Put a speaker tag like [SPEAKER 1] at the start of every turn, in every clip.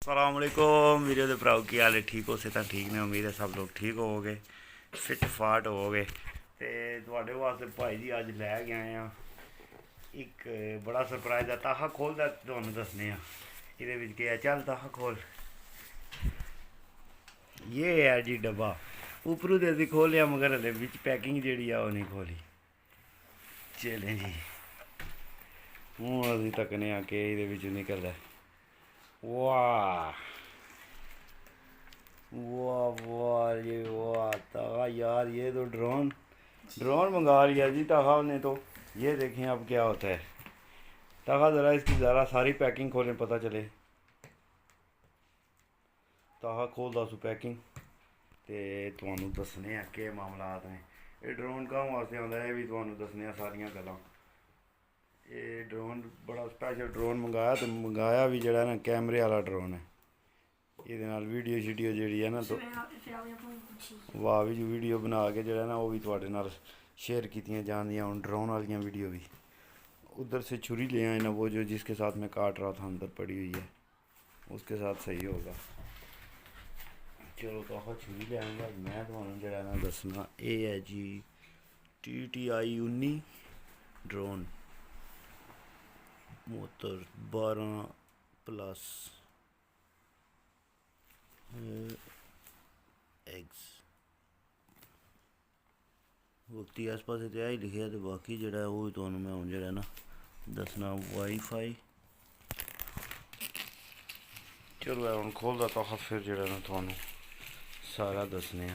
[SPEAKER 1] अस्सलाम वालेकुम वीडियो दे भराओ की हाल है। ठीक हो से ठीक ने, उम्मीद है सब लोग ठीक होवोगे, फिट फाट होवोगे। तो तुहाडे वास्ते भाई जी अज लै के आए हैं एक बड़ा सरप्राइज है। ताहा खोलदा तुहानू दसने ये केह् है। चल ताहा खोल। ये है जी डब्बा। उपरों तो असीं खोलिया मगर हले बिच पैकिंग जिहड़ी है ओह नहीं खोली। चलें जी, हूँ असीं तकने आ कि इहदे विचों निकलदा है। वाह वाह वाह ये वाह ताहा यार, ये तो ड्रोन ड्रोन मंगा लिया जी ताहा ने। तो ये देखें अब क्या होता है। ताहा ज़रा इसकी ज़रा सारी पैकिंग खोलें, पता चले। ताहा खोल दस पैकिंग तो तुहानू दसने आ के मामलात ने। ये ड्रोन कहाँ वास्ते आंदा है भी तुहानू दसने सारियां गल्लां। ये ड्रोन बड़ा स्पैशल ड्रोन मंगाया भी जड़ा ना कैमरे वाला ड्रोन है। ये वीडियो शीडियो जी है ना तो वाह भी वीडियो बना के जो है ना वो भी थोड़े नाल शेयर की जानियाँ। हूँ ड्रोन वाली वीडियो भी। उधर से छुरी ले आए ना, वो जो जिसके साथ मैं काट रहा था अंदर पड़ी हुई है, उसके साथ सही होगा। चलो तो छुरी ले आऊँगा मैं तुम्हें जो ना दसना। ये है जी TTI 19 ड्रोन मोटर 12+ एग्स वक्ती आस पास तो ही लिखे तो बाकी जड़ा वो तो मैं हूँ जरा ना दसना वाईफाई। चलो यार हूँ खोलता तो फिर जरा ना थानू सारा दसने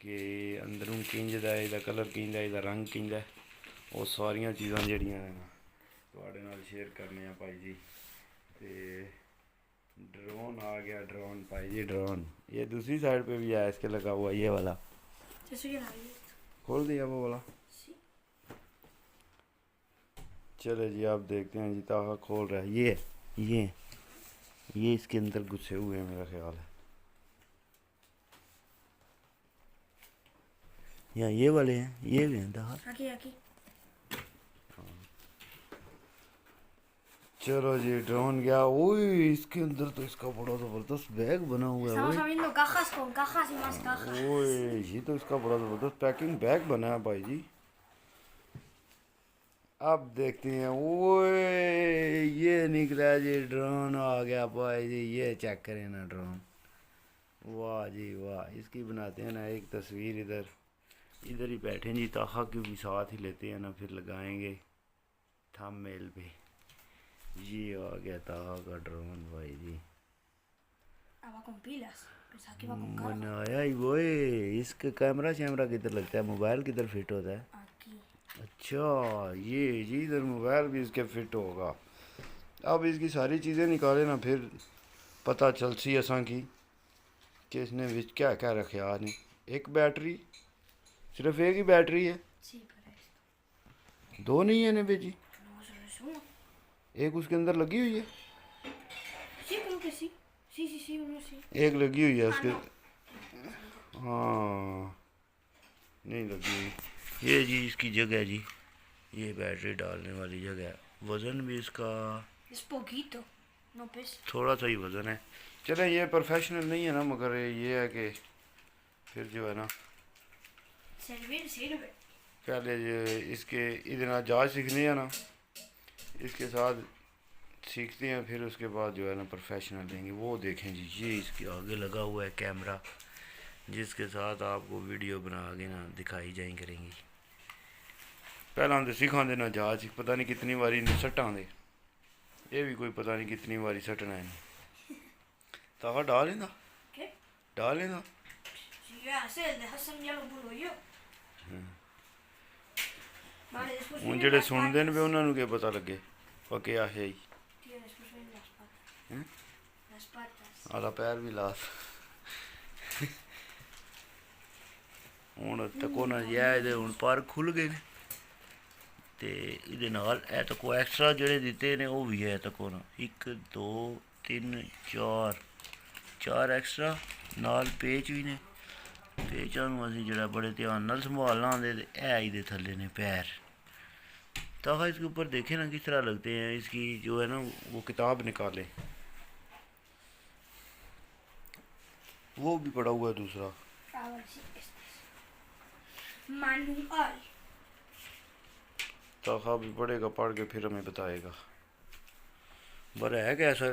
[SPEAKER 1] कि अंदरों किंज दा इसदा कलर किंज इसदा रंग किंज है। वो सारिया चीज़ां जड़ियां ना थोड़े नाल शेयर करने भाई जी। तो ड्रोन आ गया, ड्रोन भाई जी ड्रोन। ये दूसरी साइड पे भी है, इसके लगा हुआ ये वाला। खोल दिया वो वाला। चले जी आप देखते हैं जी। ताहा खोल रहा है। ये इसके अंदर घुसे हुए हैं मेरा ख्याल है, या ये वाले हैं, ये भी हैं ताहा। चलो जी ड्रोन गया। ओए इसके अंदर तो इसका बड़ा ज़बरदस्त बैग बना हुआ है। ओए ये तो इसका बड़ा ज़बरदस्त पैकिंग बैग बना है भाई जी। अब देखते हैं। ओए ये निकला जी ड्रोन आ गया भाई जी। ये चेक करें ना ड्रोन। वाह जी वाह। इसकी बनाते हैं ना एक तस्वीर। इधर ही बैठे जी। ताहा की भी साथ ही लेते हैं ना, फिर लगाएंगे थंबनेल पे। ये आ गया ताहा का ड्रोन भाई जी। बनाया ही वो है। इसका कैमरा शैमरा किधर लगता है, मोबाइल किधर फिट होता है। अच्छा ये जी इधर मोबाइल भी इसके फिट होगा। अब इसकी सारी चीज़ें निकाले ना, फिर पता चल सी असा की कि इसने विच क्या क्या रखे आपने। एक बैटरी, सिर्फ एक ही बैटरी है, दो नहीं है ने जी। एक उसके अंदर लगी हुई है, एक लगी हुई है उसके। हाँ नहीं लगी हुई। ये जी इसकी जगह है जी, ये बैटरी डालने वाली जगह है। वज़न भी इसका थोड़ा सा ही वज़न है। चले ये प्रोफेशनल नहीं है ना, मगर ये है कि फिर जो है ना पहले इसके इधर जाँच सीखनी है ना, इसके साथ सीखते हैं, फिर उसके बाद जो है ना प्रोफेशनल देंगे। वो देखें जी, ये इसके आगे लगा हुआ है कैमरा, जिसके साथ आपको वीडियो बना के ना दिखाई जाए करेंगी। पहला तो सिखाते ना जाँच, पता नहीं कितनी बारी सट्टा दे। ये भी कोई पता नहीं कितनी बारी सटना है। ताहा डाल लेंदा, डाल लेंदा। हूँ जेडे सुनते हैं उन्होंने क्या पता लगे और क्या है ही। आला पैर भी ला हूँ तको ना ये हूँ पर खुल गए ने। तो ये तको एक्स्ट्रा जोड़े दिते ने वो भी है। तको ना 1 2 3 4 एक्स्ट्रा नाल पेच भी ने। पेचां असीं जो बड़े ध्यान नाल संभालना आंदे है ही थल्ले ने पैर। ताहा इसके ऊपर देखे ना किस तरह लगते हैं। इसकी जो है ना वो किताब निकाले वो भी पड़ा हुआ है दूसरा।
[SPEAKER 2] Ahora sí, este es manual.
[SPEAKER 1] ताखा भी पढ़ेगा, पढ़ के फिर हमें बताएगा। बड़ा है कैसा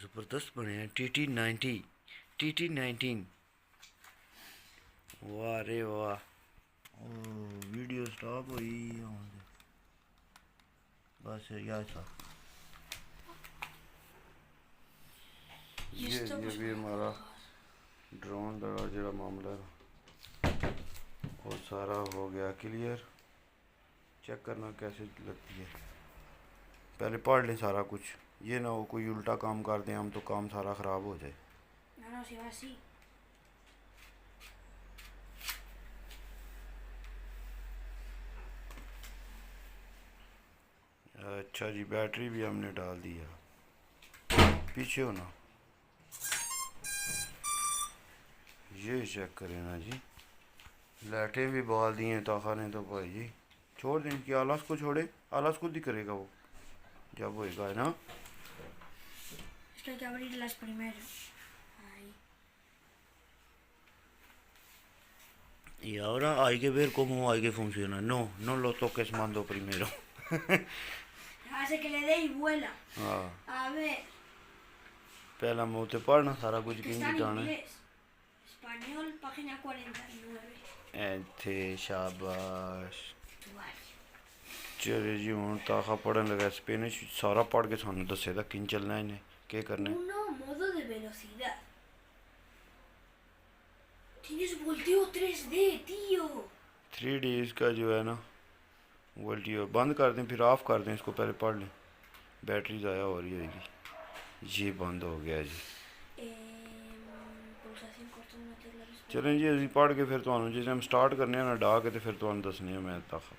[SPEAKER 1] ज़बरदस्त बने हैं। TT19 वाह रे वाह। वीडियो स्टॉप हुई बस यार सा। ये भी हमारा ड्रोन का जो मामला है वो सारा हो गया क्लियर। चेक करना कैसे लगती है, पहले पढ़ लें सारा कुछ, ये ना हो कोई उल्टा काम कर दें हम तो काम सारा ख़राब हो जाए।
[SPEAKER 2] No, si va así.
[SPEAKER 1] अच्छा जी, बैटरी भी हमने डाल दिया। पीछे हो ना, ये चेक करें ना जी। लाइटें भी बाल दी हैं ताखा ने तो भाई जी। छोड़ दें कि आलस को छोड़े, आलस खुद ही करेगा वो जब होएगा, है ना।
[SPEAKER 2] Es que hay que abrirlas primero. Ahí.
[SPEAKER 1] Y ahora hay que ver cómo hay que funcionar. No lo toques, mando primero.
[SPEAKER 2] Hace que le dé y vuela.
[SPEAKER 1] हाँ,
[SPEAKER 2] A ver.
[SPEAKER 1] पहला मुँह ते पढ़ना सारा कुछ
[SPEAKER 2] Que
[SPEAKER 1] किंग
[SPEAKER 2] está en
[SPEAKER 1] जाना है।
[SPEAKER 2] inglés. Español, página 49.
[SPEAKER 1] ऐथे शाबाश।
[SPEAKER 2] Vale.
[SPEAKER 1] चलो जी हूँ ताखा पढ़न लगा स्पेनिश सारा पढ़ के सानू दसेगा किन चलना है इन्हें क्या करना है।
[SPEAKER 2] Uno, modo de velocidad. Tienes volteo 3D, tío.
[SPEAKER 1] 3D इसका जो है ना वोल्टियो बंद कर दें फिर ऑफ कर दें इसको, पहले पढ़ लें बैटरी ज़ाया हो रही होगी। ये बंद हो गया जी।
[SPEAKER 2] Pulsación corta una tecla de espacio.
[SPEAKER 1] चलें जी अभी पढ़ के फिर तुहानू जिस हम स्टार्ट करने ना डा के तो फिर तुहानू दसने मैं ताखा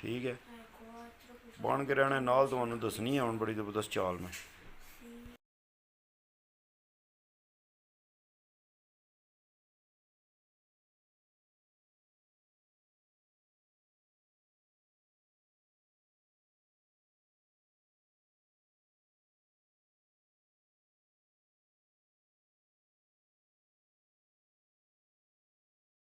[SPEAKER 1] ठीक है।
[SPEAKER 2] Cuatro, pulsación
[SPEAKER 1] बन के रहना नाल तुहानू दसनी है हुण बड़ी ज़बरदस्त चाल में।